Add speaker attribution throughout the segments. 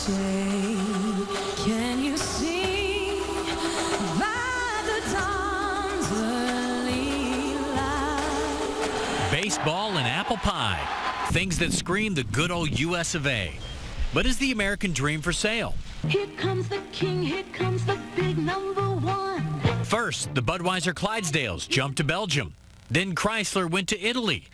Speaker 1: say, can you see by the dawn's early light?
Speaker 2: Baseball and apple pie, things that scream the good old US of A. But is the American dream for sale?
Speaker 1: Here comes the king, here comes the big number one.
Speaker 2: First, the Budweiser Clydesdales jumped to Belgium. Then Chrysler went to Italy.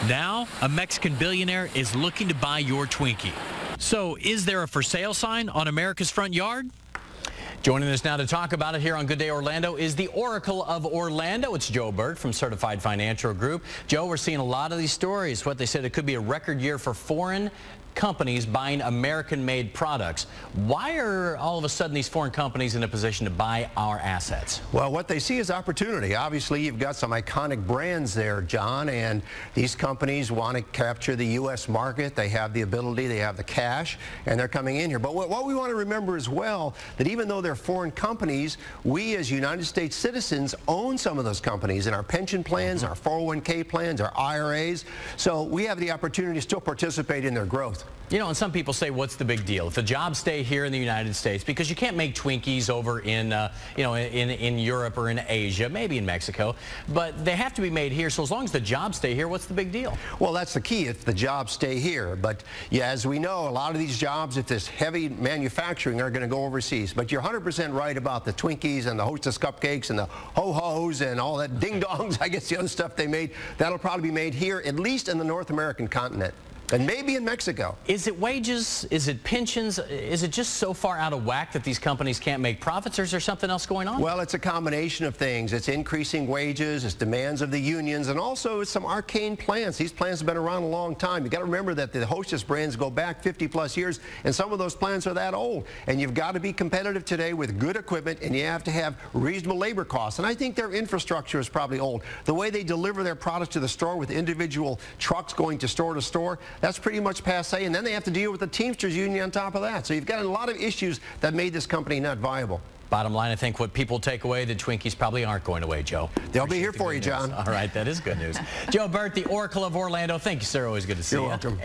Speaker 2: Now, a Mexican billionaire is looking to buy your Twinkie. So, is there a for sale sign on America's front yard? Joining us now to talk about it here on Good Day Orlando is the Oracle of Orlando. It's Joe Bert from Certified Financial Group. Joe, we're seeing a lot of these stories. What they said, it could be a record year for foreign companies buying American-made products. Why are all of a sudden these foreign companies in a position to buy our assets?
Speaker 3: Well, what they see is opportunity. Obviously, you've got some iconic brands there, John, and these companies want to capture the U.S. market. They have the ability, they have the cash, and they're coming in here. But what we want to remember as well, that even though they're foreign companies, we as United States citizens own some of those companies in our pension plans, our 401k plans, our IRAs. So we have the opportunity to still participate in their growth.
Speaker 2: You know, and some people say, what's the big deal? If the jobs stay here in the United States, because you can't make Twinkies over in, in Europe or in Asia, maybe in Mexico, but they have to be made here. So as long as the jobs stay here, what's the big deal? Well,
Speaker 3: that's the key, if the jobs stay here. But yeah, as we know, a lot of these jobs, if there's heavy manufacturing, are going to go overseas. But you're 100% right about the Twinkies and the Hostess cupcakes and the ho-hos and all that ding-dongs, I guess the other stuff they made. That'll probably be made here, at least in the North American continent. And maybe in Mexico.
Speaker 2: Is it wages? Is it pensions? Is it just so far out of whack that these companies can't make profits, or is there something else going on?
Speaker 3: Well, it's a combination of things. It's increasing wages, it's demands of the unions, and also it's some arcane plans. These plans have been around a long time. You've got to remember that the Hostess brands go back 50+ years, and some of those plans are that old. And you've got to be competitive today with good equipment, and you have to have reasonable labor costs. And I think their infrastructure is probably old. The way they deliver their products to the store with individual trucks going to store, that's pretty much passé, and then they have to deal with the Teamsters union on top of that. So you've got a lot of issues that made this company not viable.
Speaker 2: Bottom line, I think what people take away, the Twinkies probably aren't going away, Joe.
Speaker 3: They'll be here for you, John.
Speaker 2: All right, that is good news. Joe Bert, the Oracle of Orlando. Thank you, sir. Always good to see you.
Speaker 3: You're welcome.